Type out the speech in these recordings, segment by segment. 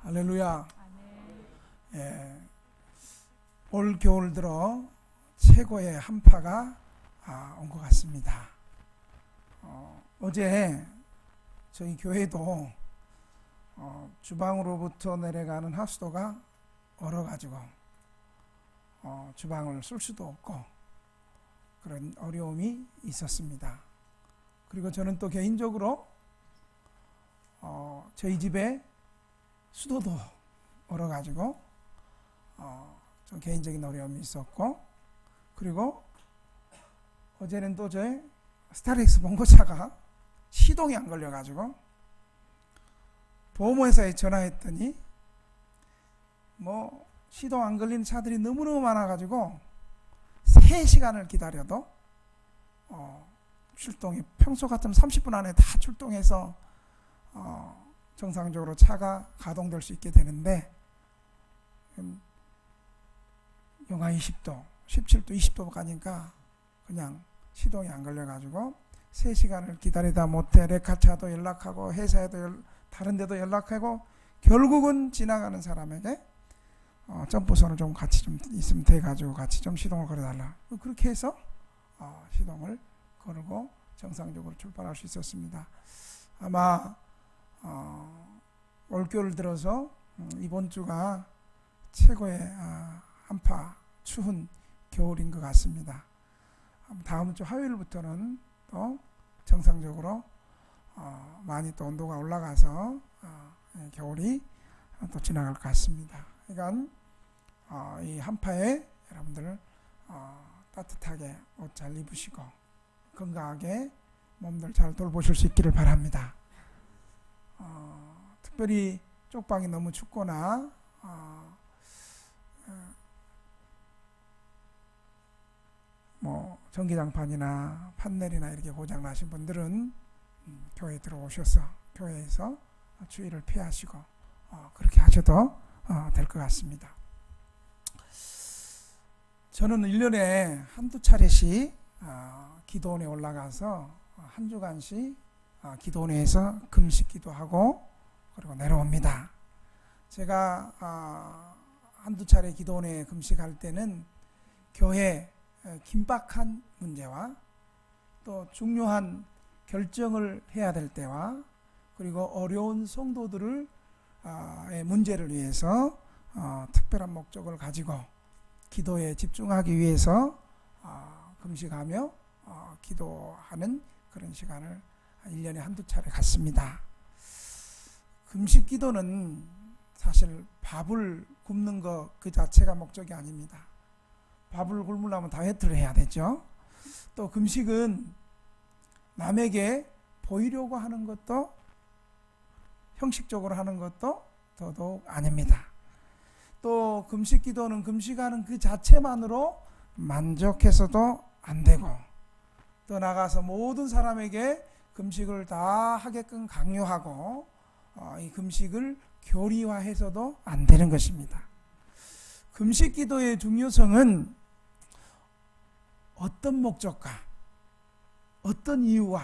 할렐루야. 예, 올 겨울 들어 최고의 한파가 온 것 같습니다. 어제 저희 교회도 주방으로부터 내려가는 하수도가 얼어가지고 주방을 쓸 수도 없고 그런 어려움이 있었습니다. 그리고 저는 또 개인적으로 저희 집에 수도도 얼어가지고 좀 개인적인 어려움이 있었고, 그리고 어제는 또 저의 스타렉스 봉고차가 시동이 안 걸려가지고 보험회사에 전화했더니 뭐 시동 안 걸리는 차들이 너무너무 많아가지고 3시간을 기다려도 출동이 평소 같으면 30분 안에 다 출동해서 정상적으로 차가 가동될 수 있게 되는데 영하 20도, 17도, 20도 가니까 그냥 시동이 안 걸려가지고 3시간을 기다리다 못해 레카차도 연락하고 회사에도 다른 데도 연락하고 결국은 지나가는 사람에게 점프선을 좀 같이 좀 있으면 돼가지고 같이 좀 시동을 걸어달라. 그렇게 해서 시동을 걸고 정상적으로 출발할 수 있었습니다. 아마 올겨울 들어서 이번 주가 최고의 한파 추운 겨울인 것 같습니다. 다음 주 화요일부터는 또 정상적으로 많이 또 온도가 올라가서 겨울이 또 지나갈 것 같습니다. 그러니까 이 한파에 여러분들 따뜻하게 옷 잘 입으시고 건강하게 몸들 잘 돌보실 수 있기를 바랍니다. 특별히 쪽방이 너무 춥거나 뭐 전기장판이나 판넬이나 이렇게 고장 나신 분들은 교회에 들어오셔서 교회에서 추위를 피하시고 그렇게 하셔도 될 것 같습니다. 저는 1년에 한두 차례씩 기도원에 올라가서 한 주간씩 기도원에서 금식 기도하고 그리고 내려옵니다. 제가 한두 차례 기도원에 금식할 때는 교회 긴박한 문제와 또 중요한 결정을 해야 될 때와 그리고 어려운 성도들의 문제를 위해서 특별한 목적을 가지고 기도에 집중하기 위해서 금식하며 기도하는 그런 시간을 1년에 한두 차례 갖습니다. 금식 기도는 사실 밥을 굶는 것 그 자체가 목적이 아닙니다. 밥을 굶으려면 다이어트를 해야 되죠. 또 금식은 남에게 보이려고 하는 것도 형식적으로 하는 것도 더더욱 아닙니다. 또 금식 기도는 금식하는 그 자체만으로 만족해서도 안 되고 또 나가서 모든 사람에게 금식을 다 하게끔 강요하고 이 금식을 교리화해서도 안 되는 것입니다. 금식 기도의 중요성은 어떤 목적과 어떤 이유와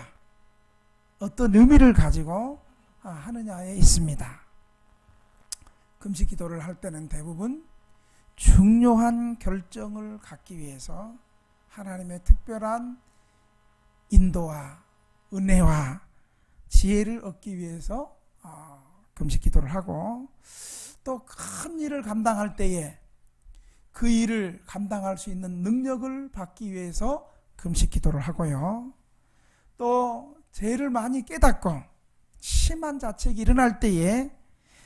어떤 의미를 가지고 하느냐에 있습니다. 금식 기도를 할 때는 대부분 중요한 결정을 갖기 위해서 하나님의 특별한 인도와 은혜와 지혜를 얻기 위해서 금식 기도를 하고 또 큰 일을 감당할 때에 그 일을 감당할 수 있는 능력을 받기 위해서 금식 기도를 하고요. 또 죄를 많이 깨닫고 심한 자책이 일어날 때에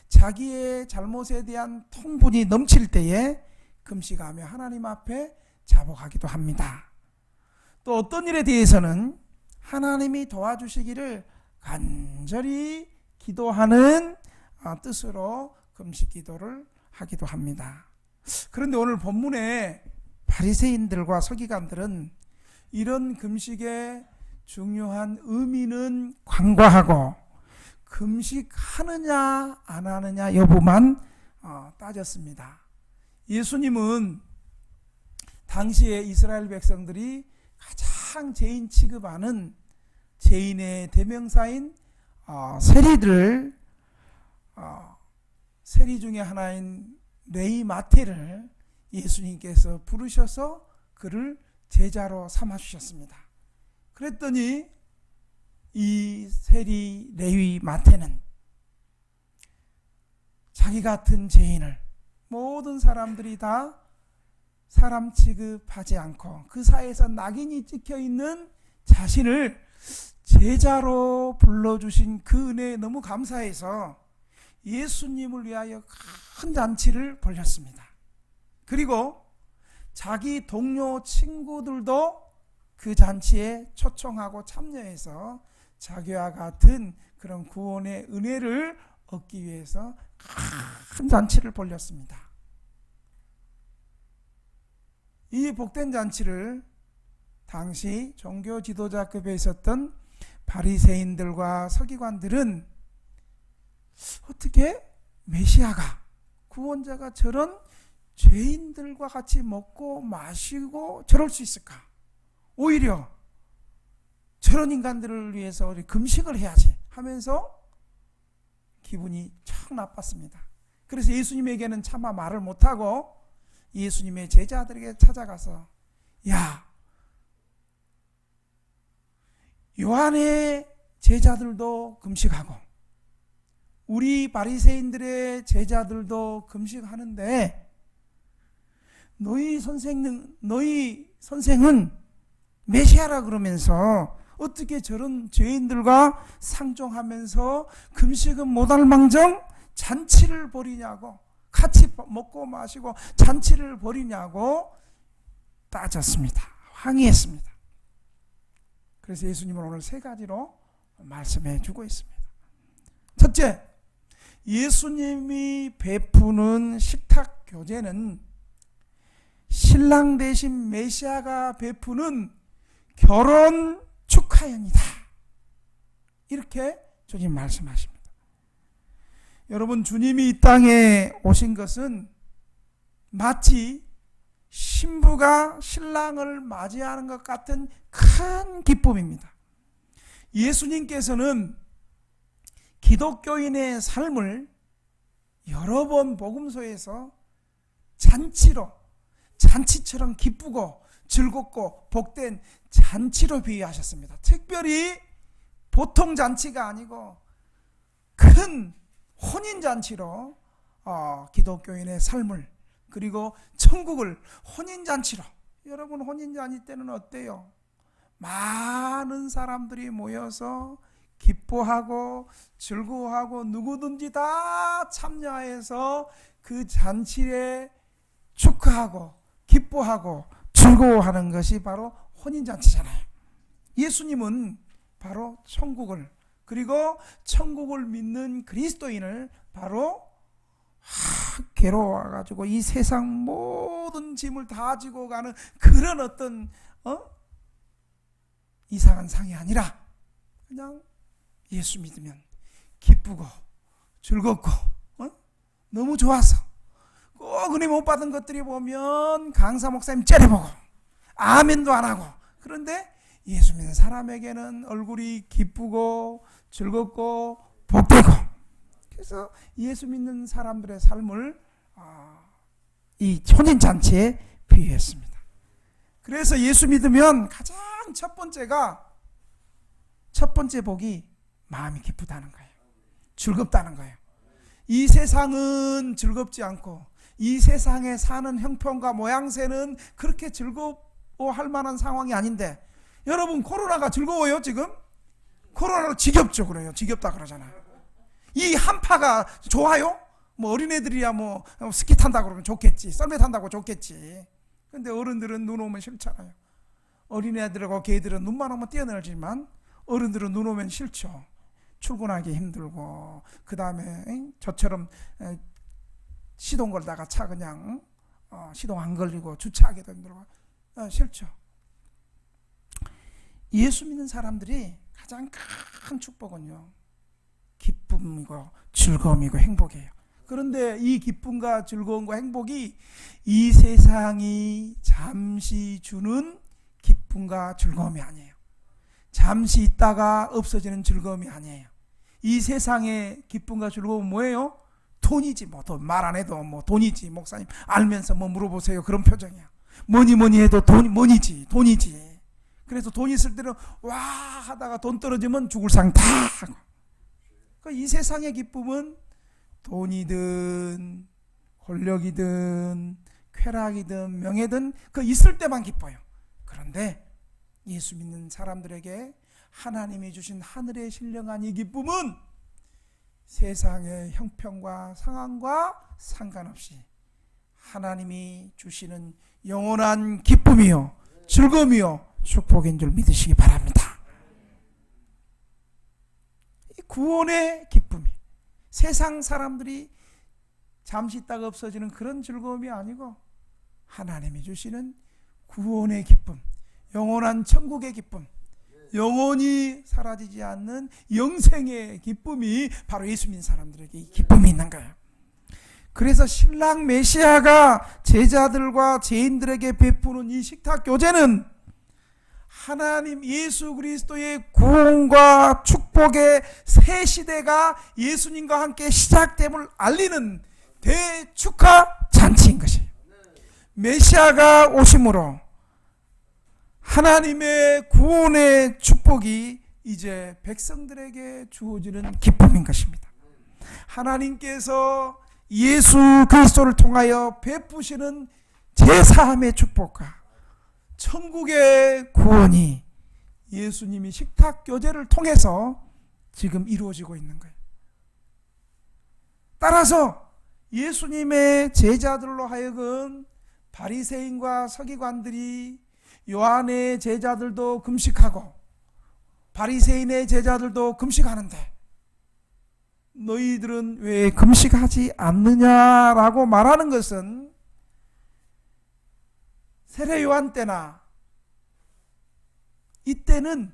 자기의 잘못에 대한 통분이 넘칠 때에 금식하며 하나님 앞에 자복하기도 합니다. 또 어떤 일에 대해서는 하나님이 도와주시기를 간절히 기도하는 뜻으로 금식 기도를 하기도 합니다. 그런데 오늘 본문에 바리새인들과 서기관들은 이런 금식의 중요한 의미는 간과하고 금식하느냐 안 하느냐 여부만 따졌습니다. 예수님은 당시에 이스라엘 백성들이 가장 죄인 취급하는 죄인의 대명사인 세리들을 세리 중에 하나인 레위 마태를 예수님께서 부르셔서 그를 제자로 삼아 주셨습니다. 그랬더니 이 세리 레위 마태는 자기 같은 죄인을 모든 사람들이 다 사람 취급하지 않고 그 사이에서 낙인이 찍혀 있는 자신을 제자로 불러주신 그 은혜에 너무 감사해서 예수님을 위하여 큰 잔치를 벌였습니다. 그리고 자기 동료 친구들도 그 잔치에 초청하고 참여해서 자기와 같은 그런 구원의 은혜를 얻기 위해서 큰 잔치를 벌였습니다. 이 복된 잔치를 당시 종교 지도자급에 있었던 바리새인들과 서기관들은 어떻게 메시아가, 구원자가 저런 죄인들과 같이 먹고 마시고 저럴 수 있을까? 오히려 저런 인간들을 위해서 우리 금식을 해야지 하면서 기분이 참 나빴습니다. 그래서 예수님에게는 차마 말을 못하고 예수님의 제자들에게 찾아가서, 야, 요한의 제자들도 금식하고 우리 바리새인들의 제자들도 금식하는데 너희 선생은 메시아라 그러면서 어떻게 저런 죄인들과 상종하면서 금식은 못할 망정 잔치를 벌이냐고, 같이 먹고 마시고 잔치를 벌이냐고 따졌습니다. 항의했습니다. 그래서 예수님은 오늘 세 가지로 말씀해 주고 있습니다. 첫째, 예수님이 베푸는 식탁 교제는 신랑 대신 메시아가 베푸는 결혼 축하연이다. 이렇게 주님 말씀하십니다. 여러분, 주님이 이 땅에 오신 것은 마치 신부가 신랑을 맞이하는 것 같은 큰 기쁨입니다. 예수님께서는 기독교인의 삶을 여러 번 복음서에서 잔치처럼 기쁘고 즐겁고 복된 잔치로 비유하셨습니다. 특별히 보통 잔치가 아니고 큰 혼인잔치로 기독교인의 삶을, 그리고 천국을 혼인잔치로. 여러분, 혼인잔치 때는 어때요? 많은 사람들이 모여서 기뻐하고 즐거워하고 누구든지 다 참여해서 그 잔치에 축하하고 기뻐하고 즐거워하는 것이 바로 혼인잔치잖아요. 예수님은 바로 천국을, 그리고 천국을 믿는 그리스도인을 바로 괴로워가지고 이 세상 모든 짐을 다 지고 가는 그런 어떤 이상한 상이 아니라 그냥 예수 믿으면 기쁘고 즐겁고 너무 좋아서 꼭 은혜 못 받은 것들이 보면 강사 목사님 째려보고 아멘도 안 하고, 그런데 예수 믿는 사람에게는 얼굴이 기쁘고 즐겁고 복되고, 그래서 예수 믿는 사람들의 삶을 이 혼인잔치에 비유했습니다. 그래서 예수 믿으면 가장 첫 번째 복이 마음이 기쁘다는 거예요. 즐겁다는 거예요. 이 세상은 즐겁지 않고 이 세상에 사는 형편과 모양새는 그렇게 즐거워할 만한 상황이 아닌데, 여러분, 코로나가 즐거워요 지금? 코로나로 지겹죠. 그래요. 지겹다 그러잖아요. 이 한파가 좋아요? 뭐 어린애들이야 뭐 스키 탄다고 그러면 좋겠지, 썰매 탄다고 좋겠지. 근데 어른들은 눈 오면 싫잖아요. 어린애들하고 개들은 눈만 오면 뛰어놀지만 어른들은 눈 오면 싫죠. 출근하기 힘들고, 그 다음에 저처럼 시동 걸다가 차 그냥 시동 안 걸리고 주차하기도 힘들고 싫죠. 예수 믿는 사람들이 가장 큰 축복은요, 기쁨이고 즐거움이고 행복이에요. 그런데 이 기쁨과 즐거움과 행복이 이 세상이 잠시 주는 기쁨과 즐거움이 아니에요. 잠시 있다가 없어지는 즐거움이 아니에요. 이 세상의 기쁨과 즐거움은 뭐예요? 돈이지 뭐 말 안 해도 뭐 돈이지 목사님 알면서 뭐 물어보세요 그런 표정이야. 뭐니 해도 돈이지. 그래서 돈 있을 때는 와 하다가 돈 떨어지면 죽을 상 다 하고. 이 세상의 기쁨은 돈이든 권력이든 쾌락이든 명예든 그 있을 때만 기뻐요. 그런데 예수 믿는 사람들에게 하나님이 주신 하늘의 신령한 이 기쁨은 세상의 형편과 상황과 상관없이 하나님이 주시는 영원한 기쁨이요 즐거움이요 축복인 줄 믿으시기 바랍니다. 이 구원의 기쁨이 세상 사람들이 잠시 있다가 없어지는 그런 즐거움이 아니고 하나님이 주시는 구원의 기쁨, 영원한 천국의 기쁨, 영원히 사라지지 않는 영생의 기쁨이 바로 예수 믿는 사람들에게 이 기쁨이 있는 거예요. 그래서 신랑 메시아가 제자들과 죄인들에게 베푸는 이 식탁 교제는 하나님 예수 그리스도의 구원과 축복의 새 시대가 예수님과 함께 시작됨을 알리는 대축하 잔치인 것이에요. 메시아가 오심으로 하나님의 구원의 축복이 이제 백성들에게 주어지는 기쁨인 것입니다. 하나님께서 예수 그리스도를 통하여 베푸시는 제사함의 축복과 천국의 구원이 예수님이 식탁 교제를 통해서 지금 이루어지고 있는 거예요. 따라서 예수님의 제자들로 하여금 바리새인과 서기관들이 요한의 제자들도 금식하고 바리새인의 제자들도 금식하는데 너희들은 왜 금식하지 않느냐라고 말하는 것은 세례 요한 때나 이때는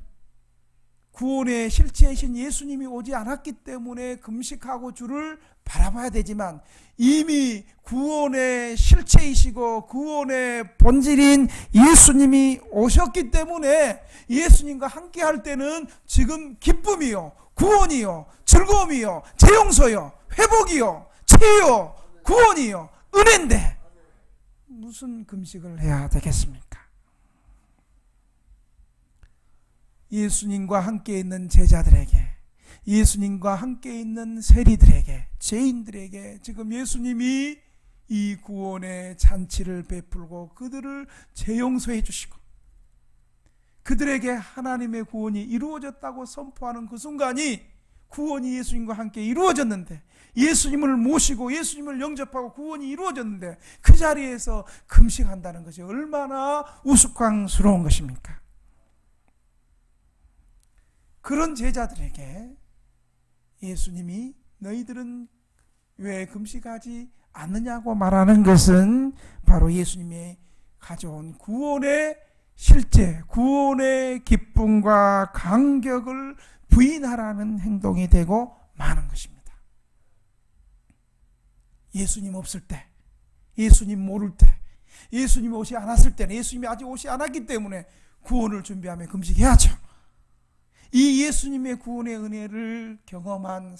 구원의 실체이신 예수님이 오지 않았기 때문에 금식하고 주를 바라봐야 되지만 이미 구원의 실체이시고 구원의 본질인 예수님이 오셨기 때문에 예수님과 함께 할 때는 지금 기쁨이요 구원이요 즐거움이요 재용서요 회복이요 치유요 구원이요 은혜인데 무슨 금식을 해야 되겠습니까? 예수님과 함께 있는 제자들에게 예수님과 함께 있는 세리들에게 죄인들에게 지금 예수님이 이 구원의 잔치를 베풀고 그들을 재용서해 주시고 그들에게 하나님의 구원이 이루어졌다고 선포하는 그 순간이 구원이 예수님과 함께 이루어졌는데 예수님을 모시고 예수님을 영접하고 구원이 이루어졌는데 그 자리에서 금식한다는 것이 얼마나 우스꽝스러운 것입니까? 그런 제자들에게 예수님이 너희들은 왜 금식하지 않느냐고 말하는 것은 바로 예수님이 가져온 구원의 실제, 구원의 기쁨과 감격을 부인하라는 행동이 되고 마는 것입니다. 예수님 없을 때, 예수님 모를 때, 예수님이 오지 않았을 때는 예수님이 아직 오지 않았기 때문에 구원을 준비하며 금식해야죠. 이 예수님의 구원의 은혜를 경험한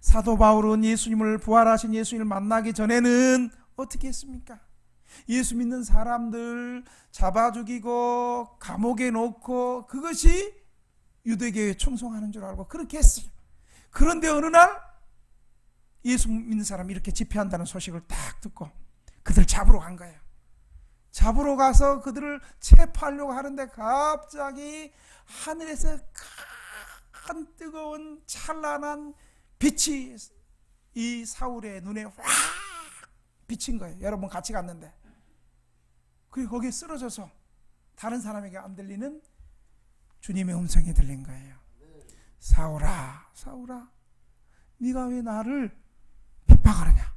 사도 바울은 예수님을 부활하신 예수님을 만나기 전에는 어떻게 했습니까? 예수 믿는 사람들 잡아 죽이고 감옥에 놓고 그것이 유대교에 충성하는 줄 알고 그렇게 했어요. 그런데 어느 날 예수 믿는 사람이 이렇게 집회한다는 소식을 딱 듣고 그들 잡으러 간 거예요. 잡으러 가서 그들을 체포하려고 하는데 갑자기 하늘에서 큰 뜨거운 찬란한 빛이 이 사울의 눈에 확 비친 거예요. 여러분 같이 갔는데 그리고 거기에 쓰러져서 다른 사람에게 안 들리는 주님의 음성이 들린 거예요. 사울아 사울아 네가 왜 나를 핍박하느냐.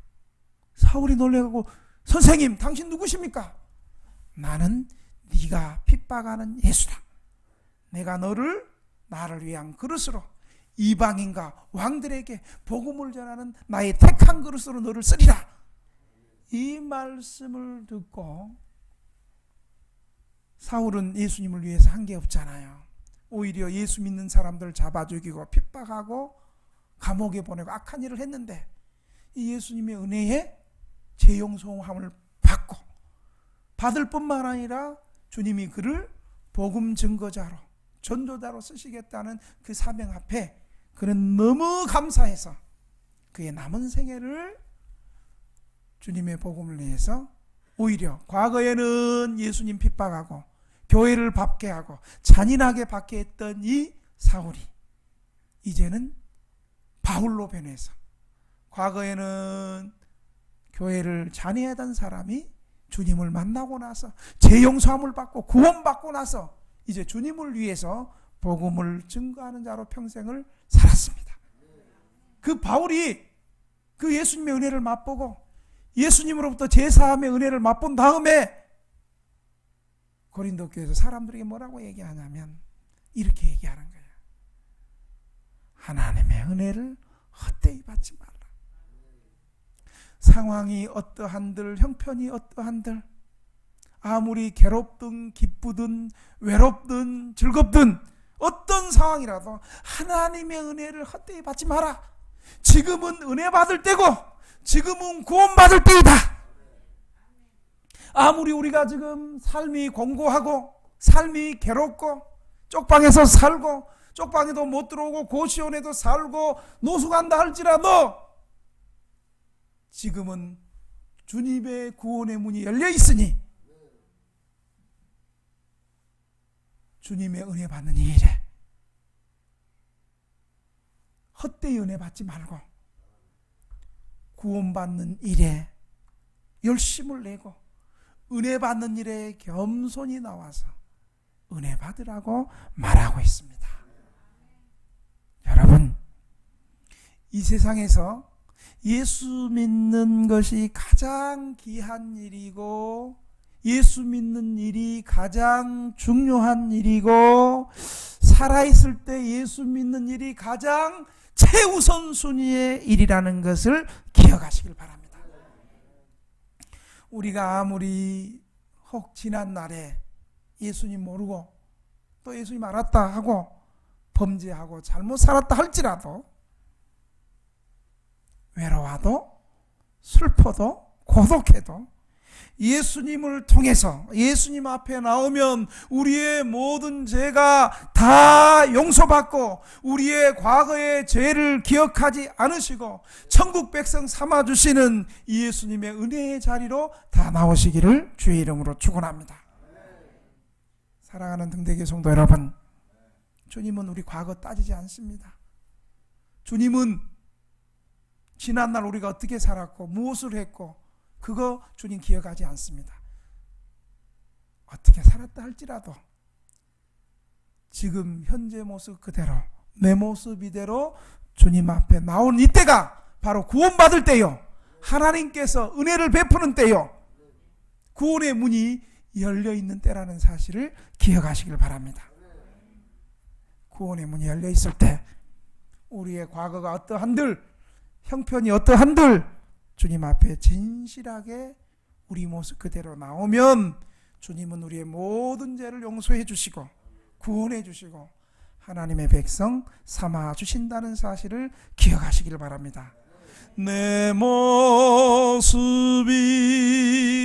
사울이 놀래고 선생님 당신 누구십니까? 나는 네가 핍박하는 예수다. 내가 나를 위한 그릇으로 이방인과 왕들에게 복음을 전하는 나의 택한 그릇으로 너를 쓰리라. 이 말씀을 듣고 사울은 예수님을 위해서 한 게 없잖아요. 오히려 예수 믿는 사람들 잡아 죽이고 핍박하고 감옥에 보내고 악한 일을 했는데 이 예수님의 은혜에 재용서함을 받고 받을 뿐만 아니라 주님이 그를 복음 증거자로 전도자로 쓰시겠다는 그 사명 앞에 그는 너무 감사해서 그의 남은 생애를 주님의 복음을 위해서 오히려 과거에는 예수님 핍박하고 교회를 박해하고 잔인하게 박해했던 이 사울이 이제는 바울로 변해서 과거에는 교회를 잔해하던 사람이 주님을 만나고 나서 재용서함을 받고 구원받고 나서 이제 주님을 위해서 복음을 증거하는 자로 평생을 살았습니다. 그 바울이 그 예수님의 은혜를 맛보고 예수님으로부터 제사함의 은혜를 맛본 다음에 고린도 교회에서 사람들에게 뭐라고 얘기하냐면 이렇게 얘기하는 거예요. 하나님의 은혜를 헛되이 받지 말라. 상황이 어떠한들 형편이 어떠한들 아무리 괴롭든 기쁘든 외롭든 즐겁든 어떤 상황이라도 하나님의 은혜를 헛되이 받지 마라. 지금은 은혜 받을 때고 지금은 구원받을 때이다. 아무리 우리가 지금 삶이 공고하고 삶이 괴롭고 쪽방에서 살고 쪽방에도 못 들어오고 고시원에도 살고 노숙한다 할지라도 지금은 주님의 구원의 문이 열려 있으니 주님의 은혜 받는 이 일에 헛되이 은혜 받지 말고 구원받는 일에 열심을 내고 은혜 받는 일에 겸손히 나와서 은혜 받으라고 말하고 있습니다. 여러분, 이 세상에서 예수 믿는 것이 가장 귀한 일이고 예수 믿는 일이 가장 중요한 일이고 살아있을 때 예수 믿는 일이 가장 최우선순위의 일이라는 것을 기억하시길 바랍니다. 우리가 아무리 혹 지난 날에 예수님 모르고 또 예수님 알았다 하고 범죄하고 잘못 살았다 할지라도 외로워도 슬퍼도 고독해도 예수님을 통해서 예수님 앞에 나오면 우리의 모든 죄가 다 용서받고 우리의 과거의 죄를 기억하지 않으시고 천국 백성 삼아주시는 예수님의 은혜의 자리로 다 나오시기를 주의 이름으로 축원합니다. 사랑하는 등대교 성도 여러분, 주님은 우리 과거 따지지 않습니다. 주님은 지난날 우리가 어떻게 살았고 무엇을 했고 그거 주님 기억하지 않습니다. 어떻게 살았다 할지라도 지금 현재 모습 그대로 내 모습 이대로 주님 앞에 나온 이때가 바로 구원받을 때요, 하나님께서 은혜를 베푸는 때요, 구원의 문이 열려있는 때라는 사실을 기억하시길 바랍니다. 구원의 문이 열려있을 때 우리의 과거가 어떠한들 형편이 어떠한들 주님 앞에 진실하게 우리 모습 그대로 나오면 주님은 우리의 모든 죄를 용서해 주시고 구원해 주시고 하나님의 백성 삼아 주신다는 사실을 기억하시길 바랍니다. 내 모습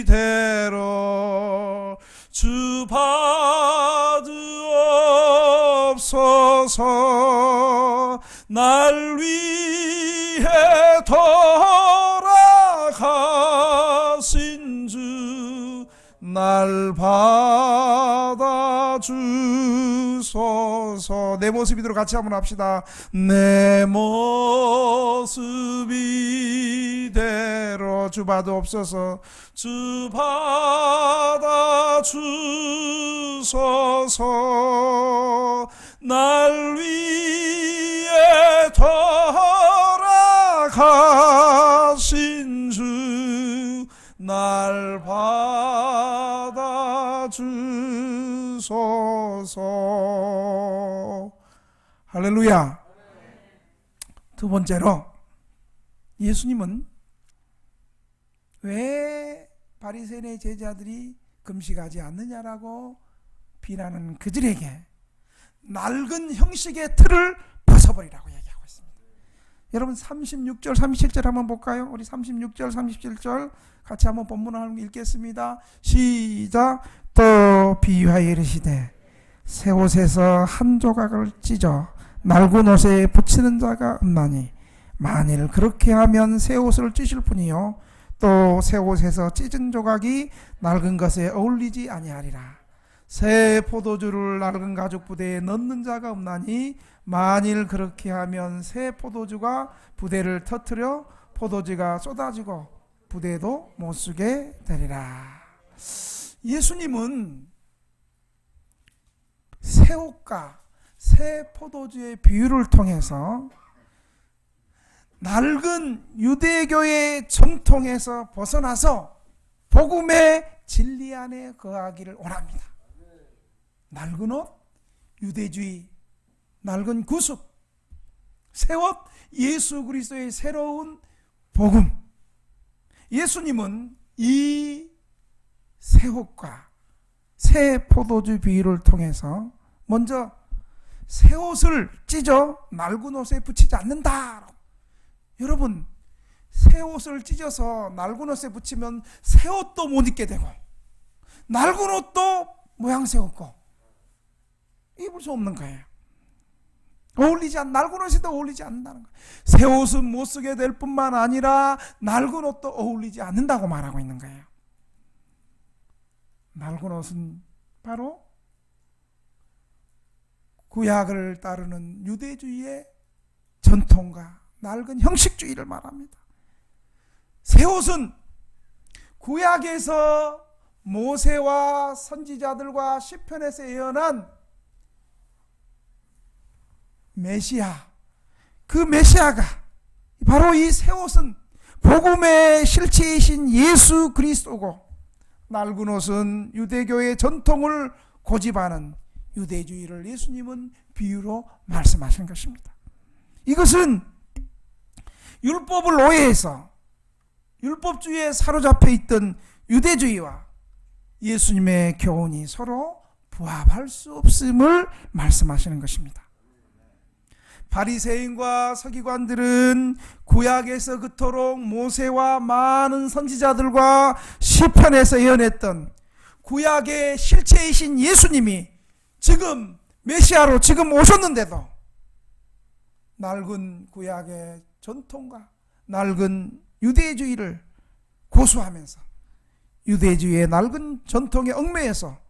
이대로 주 받으옵소서. 날 위해 돌아가신 주 날 받아주소서. 내 모습 이대로 같이 한번 합시다. 내 모습 이대로 주 받으옵소서. 주 받아주소서. 날 위해 돌아가신 주 날 받아주소서. 할렐루야. 두 번째로, 예수님은 왜 바리새인의 제자들이 금식하지 않느냐라고 비난하는 그들에게 낡은 형식의 틀을 벗어버리라고 얘기하고 있습니다. 여러분 36절 37절 한번 볼까요? 우리 36절 37절 같이 한번 본문을 읽겠습니다. 시작. 또 비유하여 이르시되 새 옷에서 한 조각을 찢어 낡은 옷에 붙이는 자가 없나니 만일 그렇게 하면 새 옷을 찢을 뿐이요 또 새 옷에서 찢은 조각이 낡은 것에 어울리지 아니하리라. 새 포도주를 낡은 가죽 부대에 넣는 자가 없나니 만일 그렇게 하면 새 포도주가 부대를 터뜨려 포도주가 쏟아지고 부대도 못 쓰게 되리라. 예수님은 새 옷과 새 포도주의 비유를 통해서 낡은 유대교의 정통에서 벗어나서 복음의 진리 안에 거하기를 원합니다. 낡은 옷, 유대주의, 낡은 구습, 새 옷, 예수 그리스도의 새로운 복음. 예수님은 이 새 옷과 새 포도주 비유를 통해서 먼저 새 옷을 찢어 낡은 옷에 붙이지 않는다. 여러분, 새 옷을 찢어서 낡은 옷에 붙이면 새 옷도 못 입게 되고 낡은 옷도 모양새 없고 입을 수 없는 거예요. 낡은 옷에도 어울리지 않는다는 거예요. 새 옷은 못 쓰게 될 뿐만 아니라 낡은 옷도 어울리지 않는다고 말하고 있는 거예요. 낡은 옷은 바로 구약을 따르는 유대주의의 전통과 낡은 형식주의를 말합니다. 새 옷은 구약에서 모세와 선지자들과 시편에서 예언한 메시아, 그 메시아가 바로 이 새 옷은 복음의 실체이신 예수 그리스도고, 낡은 옷은 유대교의 전통을 고집하는 유대주의를 예수님은 비유로 말씀하신 것입니다. 이것은 율법을 오해해서 율법주의에 사로잡혀 있던 유대주의와 예수님의 교훈이 서로 부합할 수 없음을 말씀하시는 것입니다. 바리새인과 서기관들은 구약에서 그토록 모세와 많은 선지자들과 시편에서 예언했던 구약의 실체이신 예수님이 지금 메시아로 지금 오셨는데도 낡은 구약의 전통과 낡은 유대주의를 고수하면서 유대주의의 낡은 전통에 얽매여서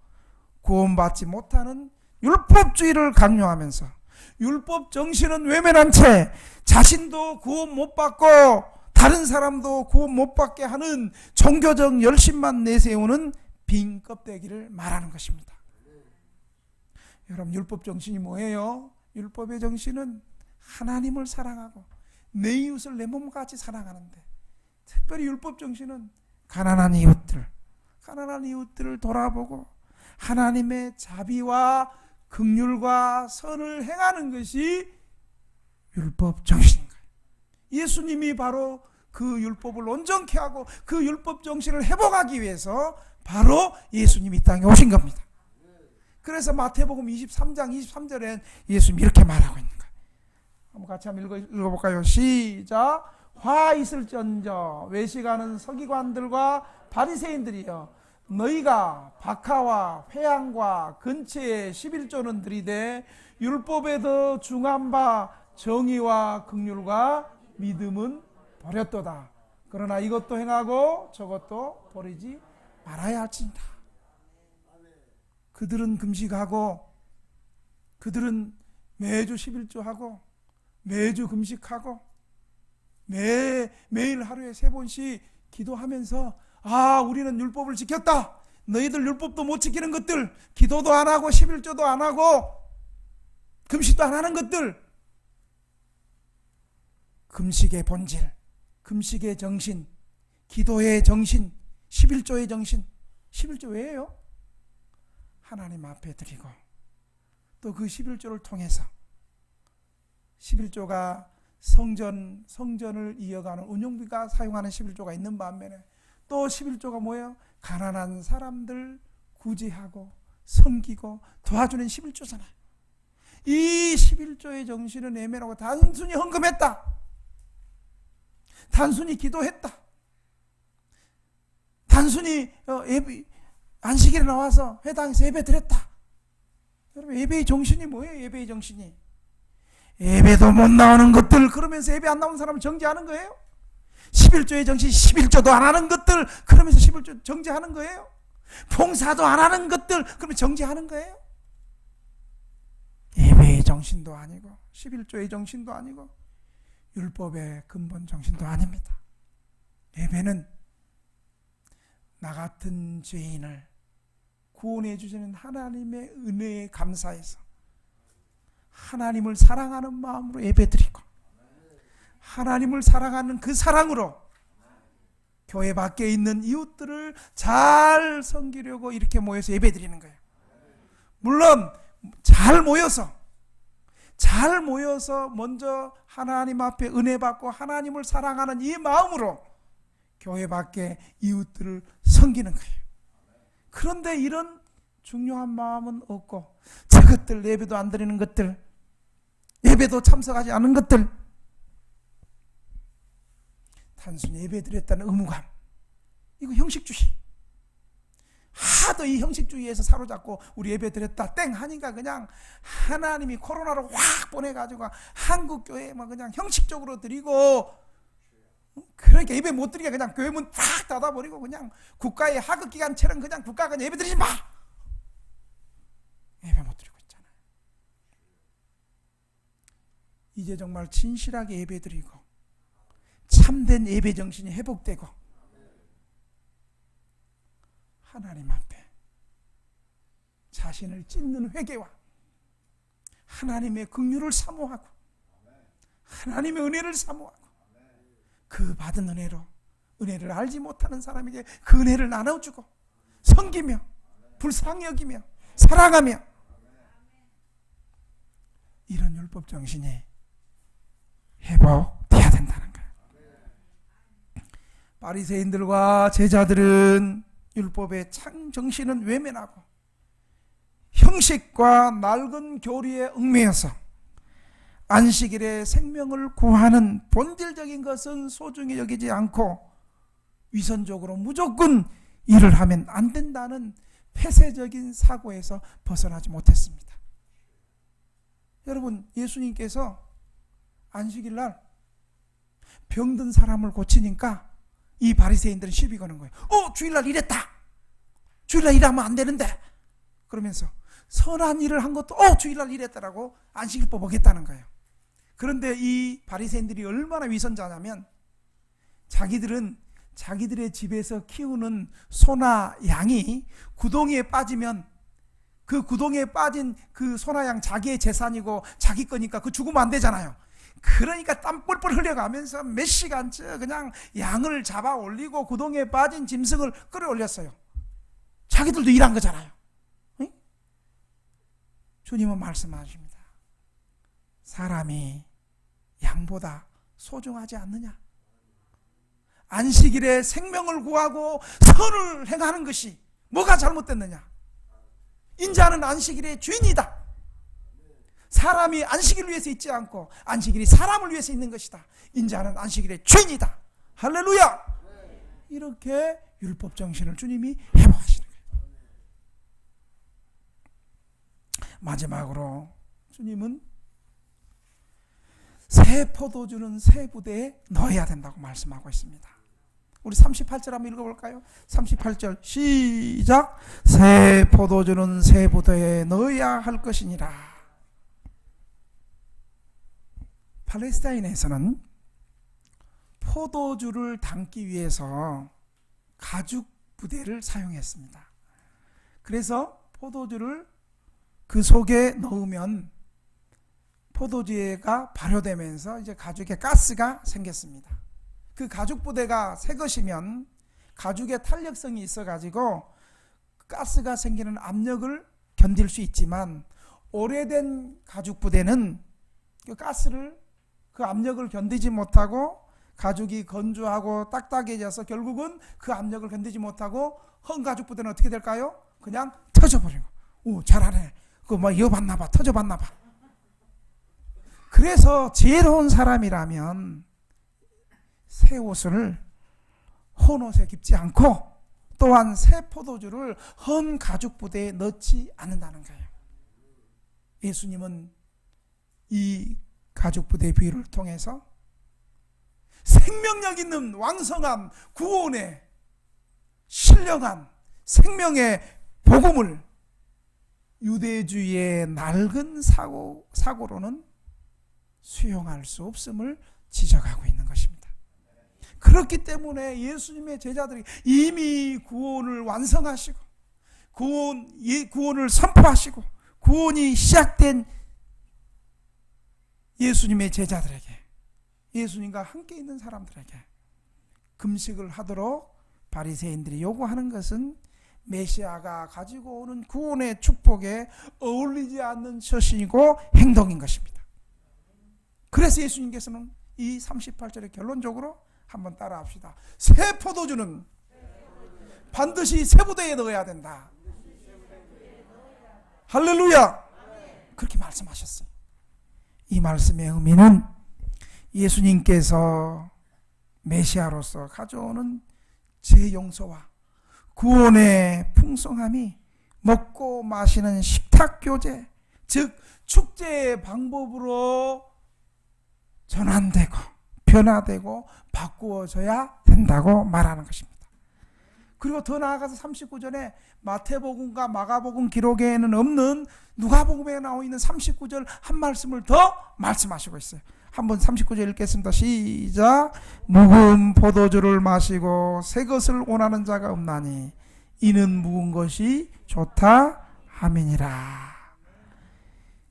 구원받지 못하는 율법주의를 강요하면서 율법 정신은 외면한 채 자신도 구원 못 받고 다른 사람도 구원 못 받게 하는 종교적 열심만 내세우는 빈 껍데기를 말하는 것입니다. 여러분, 율법 정신이 뭐예요? 율법의 정신은 하나님을 사랑하고 내 이웃을 내 몸같이 사랑하는데, 특별히 율법 정신은 가난한 이웃들을 돌아보고 하나님의 자비와 긍휼과 선을 행하는 것이 율법 정신인 거예요. 예수님이 바로 그 율법을 온전케 하고 그 율법 정신을 회복하기 위해서 바로 예수님이 이 땅에 오신 겁니다. 그래서 마태복음 23장 23절엔 예수님이 이렇게 말하고 있는 거예요. 한번 같이 한번 읽어볼까요? 시작. 화 있을전저 외식하는 서기관들과 바리새인들이여, 너희가 박하와 회양과 근처에 11조는 들이되 율법에 더 중한 바 정의와 긍휼과 믿음은 버렸도다. 그러나 이것도 행하고 저것도 버리지 말아야 할지니라. 그들은 금식하고 그들은 매주 11조하고 매주 금식하고 매일 하루에 3번씩 기도하면서 우리는 율법을 지켰다. 너희들 율법도 못 지키는 것들, 기도도 안 하고 11조도 안 하고 금식도 안 하는 것들, 금식의 본질, 금식의 정신, 기도의 정신, 11조의 정신. 11조 왜예요? 하나님 앞에 드리고 또 그 11조를 통해서 11조가 성전을 이어가는 운용비가 사용하는 11조가 있는 반면에 또 11조가 뭐예요? 가난한 사람들 구제하고 섬기고 도와주는 11조잖아요. 이 11조의 정신은 애매하고 단순히 헌금했다. 단순히 기도했다. 단순히 안식일에 나와서 회당에서 예배 드렸다. 여러분, 예배의 정신이 뭐예요? 예배의 정신이 예배도 못 나오는 것들, 그러면서 예배 안 나오는 사람을 정죄하는 거예요? 11조의 정신, 11조도 안 하는 것들, 그러면서 11조 정죄하는 거예요? 봉사도 안 하는 것들, 그러면 정죄하는 거예요? 예배의 정신도 아니고 11조의 정신도 아니고 율법의 근본 정신도 아닙니다. 예배는 나 같은 죄인을 구원해 주시는 하나님의 은혜에 감사해서 하나님을 사랑하는 마음으로 예배드리고, 하나님을 사랑하는 그 사랑으로 교회 밖에 있는 이웃들을 잘 섬기려고 이렇게 모여서 예배드리는 거예요. 물론 잘 모여서 먼저 하나님 앞에 은혜 받고 하나님을 사랑하는 이 마음으로 교회 밖에 이웃들을 섬기는 거예요. 그런데 이런 중요한 마음은 없고, 저것들, 예배도 안 드리는 것들, 예배도 참석하지 않은 것들, 단순히 예배 드렸다는 의무감, 이거 형식주의. 하도 이 형식주의에서 사로잡고 우리 예배 드렸다 땡 하니까 그냥 하나님이 코로나로 확 보내가지고 한국 교회만 그냥 형식적으로 드리고, 그러니까 예배 못 드리게 그냥 교회 문 팍 닫아버리고 그냥 국가의 하급기관처럼 그냥 국가가 예배 드리지 마! 예배 못 드리고 있잖아요. 이제 정말 진실하게 예배 드리고 참된 예배 정신이 회복되고 하나님 앞에 자신을 찢는 회개와 하나님의 긍휼을 사모하고 하나님의 은혜를 사모하고 그 받은 은혜로 은혜를 알지 못하는 사람에게 그 은혜를 나눠주고 섬기며 불쌍히 여기며 사랑하며, 이런 율법 정신이 회복돼야 된다는 거예요. 바리새인들과 제자들은 율법의 창 정신은 외면하고 형식과 낡은 교리에 얽매여서 안식일에 생명을 구하는 본질적인 것은 소중히 여기지 않고 위선적으로 무조건 일을 하면 안 된다는 폐쇄적인 사고에서 벗어나지 못했습니다. 여러분, 예수님께서 안식일 날 병든 사람을 고치니까 이 바리새인들은 시비 거는 거예요. 주일날 이랬다. 주일날 일하면 안 되는데. 그러면서 선한 일을 한 것도 주일날 이랬다라고 안식일법 어겼다는 거예요. 그런데 이 바리새인들이 얼마나 위선자냐면 자기들은 자기들의 집에서 키우는 소나 양이 구덩이에 빠지면 그 구덩이에 빠진 그 소나 양 자기의 재산이고 자기 거니까 그 죽으면 안 되잖아요. 그러니까 땀 뻘뻘 흘려가면서 몇 시간째 그냥 양을 잡아 올리고 구덩이에 빠진 짐승을 끌어올렸어요. 자기들도 일한 거잖아요. 응? 주님은 말씀하십니다. 사람이 양보다 소중하지 않느냐? 안식일에 생명을 구하고 선을 행하는 것이 뭐가 잘못됐느냐? 인자는 안식일의 주인이다. 사람이 안식일을 위해서 있지 않고 안식일이 사람을 위해서 있는 것이다. 인자는 안식일의 주인이다. 할렐루야! 이렇게 율법 정신을 주님이 회복하시는 거예요. 마지막으로 주님은 새 포도주는 새 부대에 넣어야 된다고 말씀하고 있습니다. 우리 38절 한번 읽어볼까요? 38절 시작. 새 포도주는 새 부대에 넣어야 할 것이니라. 팔레스타인에서는 포도주를 담기 위해서 가죽 부대를 사용했습니다. 그래서 포도주를 그 속에 넣으면 포도주가 발효되면서 이제 가죽에 가스가 생겼습니다. 그 가죽 부대가 새 것이면 가죽에 탄력성이 있어가지고 가스가 생기는 압력을 견딜 수 있지만 오래된 가죽 부대는 그 가스를 그 압력을 견디지 못하고 가죽이 건조하고 딱딱해져서 결국은 그 압력을 견디지 못하고 헌 가죽 부대는 어떻게 될까요? 그냥 터져버리고. 잘하네. 그거 뭐 이어봤나봐. 터져봤나봐. 그래서 지혜로운 사람이라면 새 옷을 헌 옷에 입지 않고 또한 새 포도주를 헌 가죽 부대에 넣지 않는다는 거예요. 예수님은 이 가죽 부대 비유를 통해서 생명력 있는 왕성한 구원의 신령한 생명의 복음을 유대주의의 낡은 사고로는 수용할 수 없음을 지적하고 있는 것입니다. 그렇기 때문에 예수님의 제자들이 이미 구원을 완성하시고 구원을 선포하시고 구원이 시작된 예수님의 제자들에게, 예수님과 함께 있는 사람들에게 금식을 하도록 바리새인들이 요구하는 것은 메시아가 가지고 오는 구원의 축복에 어울리지 않는 처신이고 행동인 것입니다. 그래서 예수님께서는 이 38절의 결론적으로 한번 따라 합시다. 새 포도주는 반드시 새 부대에 넣어야 된다. 할렐루야! 그렇게 말씀하셨어요. 이 말씀의 의미는 예수님께서 메시아로서 가져오는 죄 용서와 구원의 풍성함이 먹고 마시는 식탁 교제, 즉 축제의 방법으로 전환되고 변화되고 바꾸어져야 된다고 말하는 것입니다. 그리고 더 나아가서 39절에 마태복음과 마가복음 기록에는 없는 누가복음에 나와 있는 39절 한 말씀을 더 말씀하시고 있어요. 한번 39절 읽겠습니다. 시작. 묵은 포도주를 마시고 새 것을 원하는 자가 없나니 이는 묵은 것이 좋다 함이니라.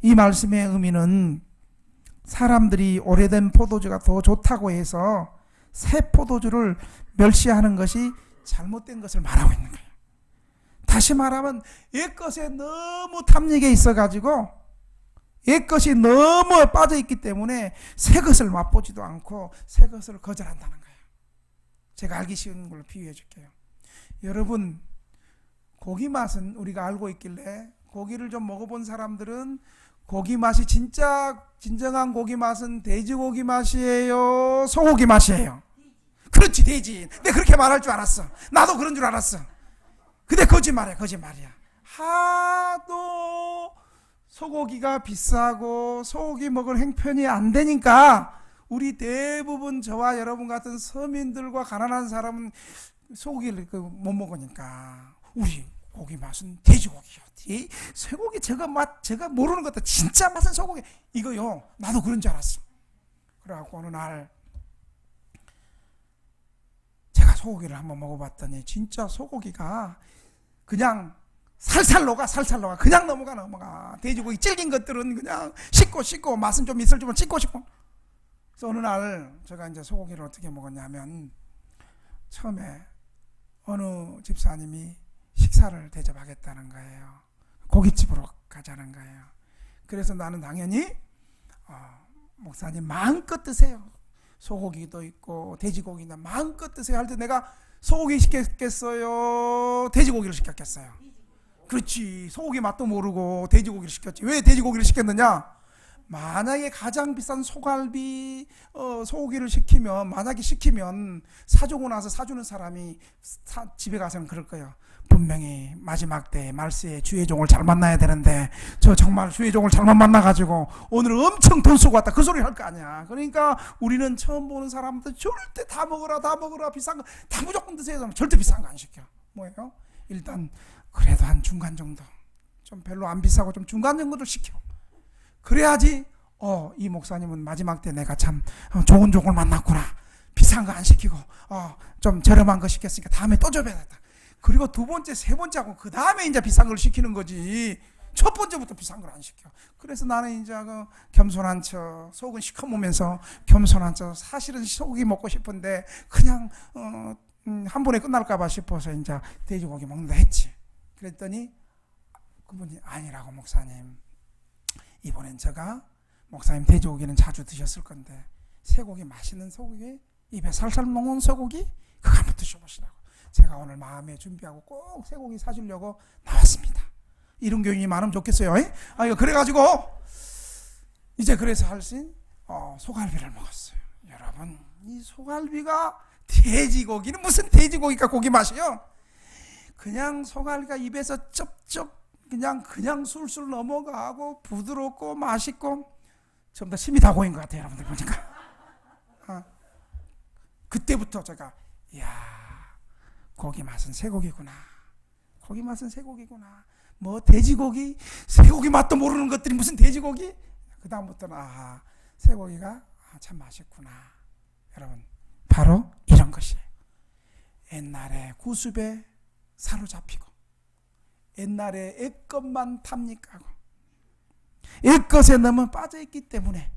이 말씀의 의미는 사람들이 오래된 포도주가 더 좋다고 해서 새 포도주를 멸시하는 것이 잘못된 것을 말하고 있는 거예요. 다시 말하면 옛것에 너무 탐닉에 있어가지고 옛것이 너무 빠져있기 때문에 새것을 맛보지도 않고 새것을 거절한다는 거예요. 제가 알기 쉬운 걸로 비유해 줄게요. 여러분, 고기 맛은 우리가 알고 있길래 고기를 좀 먹어본 사람들은 고기 맛이 진정한 고기 맛은 돼지고기 맛이에요, 소고기 맛이에요? 그렇지, 돼지. 내가 그렇게 말할 줄 알았어. 나도 그런 줄 알았어. 근데 거짓말이야. 하도 소고기가 비싸고 소고기 먹을 형편이 안 되니까 우리 대부분 저와 여러분 같은 서민들과 가난한 사람은 소고기를 못 먹으니까 우리 고기 맛은 돼지고기요. 쇠고기 제가 모르는 것도 진짜 맛은 소고기 이거요. 나도 그런 줄 알았어. 그래갖고 어느 날 제가 소고기를 한번 먹어봤더니 진짜 소고기가 그냥 살살 녹아. 그냥 넘어가. 돼지고기 질긴 것들은 그냥 씻고 맛은 좀 있을 줄 씻고. 그래서 어느 날 제가 이제 소고기를 어떻게 먹었냐면 처음에 어느 집사님이 식사를 대접하겠다는 거예요. 고깃집으로 가자는 거예요. 그래서 나는 당연히 목사님 마음껏 드세요. 소고기도 있고 돼지고기나 마음껏 드세요 할 때 내가 소고기 시켰겠어요? 돼지고기를 시켰겠어요? 그렇지. 소고기 맛도 모르고 돼지고기를 시켰지. 왜 돼지고기를 시켰느냐? 만약에 가장 비싼 소갈비 소고기를 시키면 사주고 나서 사주는 사람이 집에 가서는 그럴 거예요. 분명히 마지막 때 말세에 주의 종을 잘 만나야 되는데 저 정말 주의 종을 잘못 만나가지고 오늘 엄청 돈 쓰고 왔다 그 소리 할 거 아니야. 그러니까 우리는 처음 보는 사람들 절대 다 먹어라 비싼 거 다 무조건 드세요. 절대 비싼 거 안 시켜. 뭐예요? 일단 그래도 한 중간 정도, 좀 별로 안 비싸고 좀 중간 정도를 시켜. 그래야지 이 목사님은 마지막 때 내가 참 좋은 종을 만났구나. 비싼 거 안 시키고 좀 저렴한 거 시켰으니까 다음에 또 줘야겠다. 그리고 두 번째, 세 번째 하고 그 다음에 이제 비싼 걸 시키는 거지. 첫 번째부터 비싼 걸 안 시켜. 그래서 나는 이제 겸손한 척, 속은 시커매면서 겸손한 척, 사실은 소고기 먹고 싶은데 그냥 한 번에 끝날까봐 싶어서 이제 돼지고기 먹는다 했지. 그랬더니 그분이 아니라고 목사님. 이번엔 제가 목사님 돼지고기는 자주 드셨을 건데 쇠고기 맛있는 소고기 입에 살살 녹는 소고기 그거 한번 드셔보시라고. 제가 오늘 마음에 준비하고 꼭 쇠고기 사주려고 나왔습니다. 이런 교인이 많으면 좋겠어요. 그래가지고 이제 그래서 할신 소갈비를 먹었어요. 여러분 이 소갈비가 돼지고기는 무슨 돼지고기가 고기 맛이요? 그냥 소갈비가 입에서 쩝쩝 그냥 술술 넘어가고 부드럽고 맛있고 전부 다 침이 다 고인 것 같아요, 여러분들 보니까. 그때부터 제가 고기 맛은 쇠고기구나. 고기 맛은 쇠고기구나. 뭐 돼지고기, 쇠고기 맛도 모르는 것들이 무슨 돼지고기? 그 다음부터는 쇠고기가 참 맛있구나. 여러분, 바로 이런 것이에요. 옛날에 구습에 사로잡히고 옛날에 애것만 탑니까고 애것에 너무 빠져있기 때문에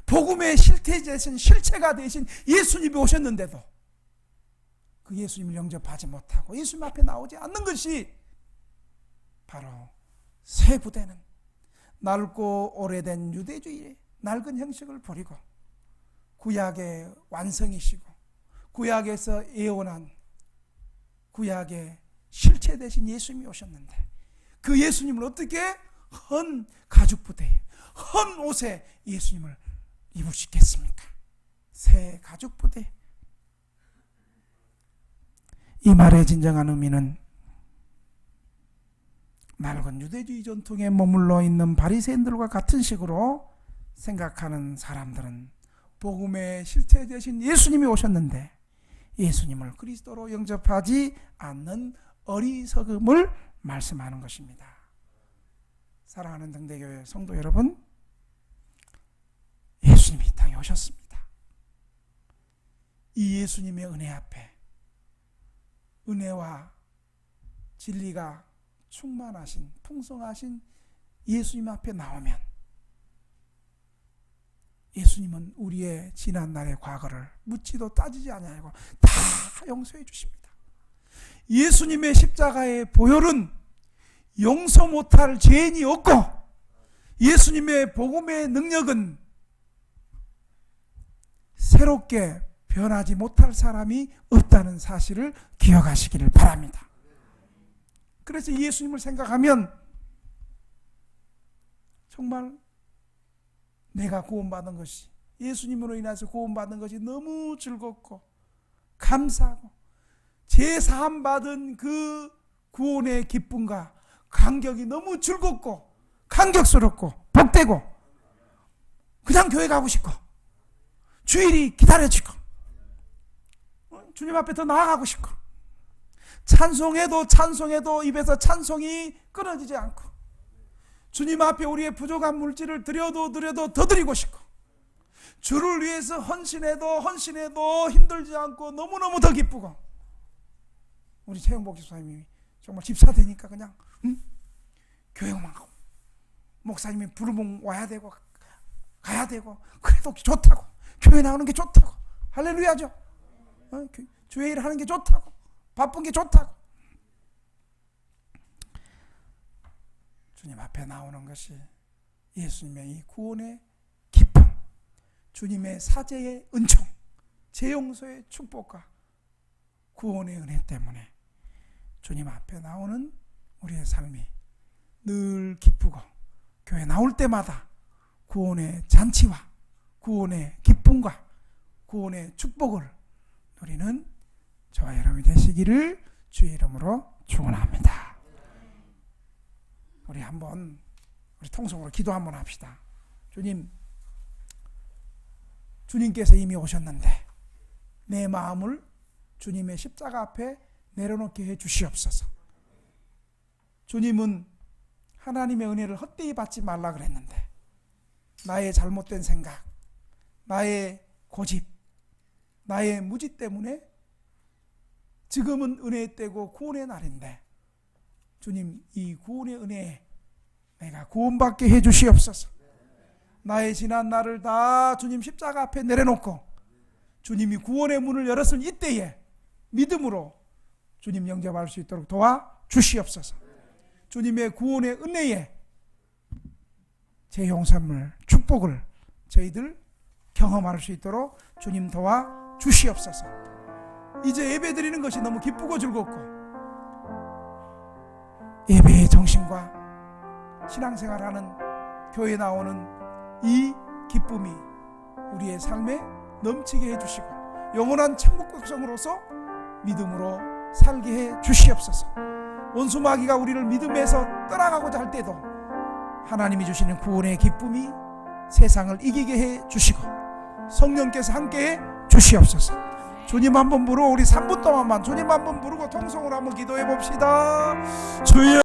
복음의 실체 대신 실체가 되신 예수님이 오셨는데도 그 예수님을 영접하지 못하고 예수님 앞에 나오지 않는 것이 바로 새 부대는 낡고 오래된 유대주의의 낡은 형식을 버리고 구약의 완성이시고 구약에서 예언한 구약의 실체 대신 예수님이 오셨는데 그 예수님을 어떻게 헌 가죽부대에 헌 옷에 예수님을 입을 수 있겠습니까? 새 가죽부대. 이 말의 진정한 의미는 낡은 유대주의 전통에 머물러 있는 바리새인들과 같은 식으로 생각하는 사람들은 복음의 실체 되신 예수님이 오셨는데 예수님을 그리스도로 영접하지 않는 어리석음을 말씀하는 것입니다. 사랑하는 등대교회 성도 여러분, 예수님이 이 땅에 오셨습니다. 이 예수님의 은혜 앞에 은혜와 진리가 충만하신 풍성하신 예수님 앞에 나오면 예수님은 우리의 지난날의 과거를 묻지도 따지지 아니하고 다 용서해 주십니다. 예수님의 십자가의 보혈은 용서 못할 죄인이 없고 예수님의 복음의 능력은 새롭게 변하지 못할 사람이 없다는 사실을 기억하시기를 바랍니다. 그래서 예수님을 생각하면 정말 내가 구원받은 것이 예수님으로 인해서 구원받은 것이 너무 즐겁고 감사하고 제사함 받은 그 구원의 기쁨과 감격이 너무 즐겁고 감격스럽고 복되고 그냥 교회 가고 싶고 주일이 기다려지고 주님 앞에 더 나아가고 싶고 찬송해도 입에서 찬송이 끊어지지 않고 주님 앞에 우리의 부족한 물질을 드려도 더 드리고 싶고 주를 위해서 헌신해도 힘들지 않고 너무너무 더 기쁘고 우리 최영복 집사님이 정말 집사 되니까 그냥 교회만 가고 목사님이 부르면 와야 되고 가야 되고 그래도 좋다고 교회 나오는 게 좋다고 할렐루야죠. 교회 일하는 게 좋다고 바쁜 게 좋다고 주님 앞에 나오는 것이 예수님의 이 구원의 기쁨, 주님의 사죄의 은총, 재용서의 축복과 구원의 은혜 때문에 주님 앞에 나오는 우리의 삶이 늘 기쁘고 교회 나올 때마다 구원의 잔치와 구원의 기쁨과 구원의 축복을 누리는 저와 여러분이 되시기를 주의 이름으로 축원합니다. 우리 통성으로 기도 한번 합시다. 주님께서 이미 오셨는데 내 마음을 주님의 십자가 앞에 내려놓게 해 주시옵소서. 주님은 하나님의 은혜를 헛되이 받지 말라 그랬는데 나의 잘못된 생각, 나의 고집, 나의 무지 때문에 지금은 은혜의 때고 구원의 날인데 주님 이 구원의 은혜에 내가 구원받게 해 주시옵소서. 나의 지난 날을 다 주님 십자가 앞에 내려놓고 주님이 구원의 문을 열었을 이때에 믿음으로 주님 영접할 수 있도록 도와주시옵소서. 주님의 구원의 은혜에 제 용서물 축복을 저희들 경험할 수 있도록 주님 도와주시옵소서. 이제 예배 드리는 것이 너무 기쁘고 즐겁고 예배의 정신과 신앙생활하는 교회에 나오는 이 기쁨이 우리의 삶에 넘치게 해주시고 영원한 천국 백성으로서 믿음으로 살게 해 주시옵소서. 원수 마귀가 우리를 믿음에서 떠나가고자 할 때도 하나님이 주시는 구원의 기쁨이 세상을 이기게 해 주시고 성령께서 함께 해 주시옵소서. 주님 한번 부르고 우리 3분 동안만 주님 한번 부르고 통성으로 한번 기도해 봅시다. 주여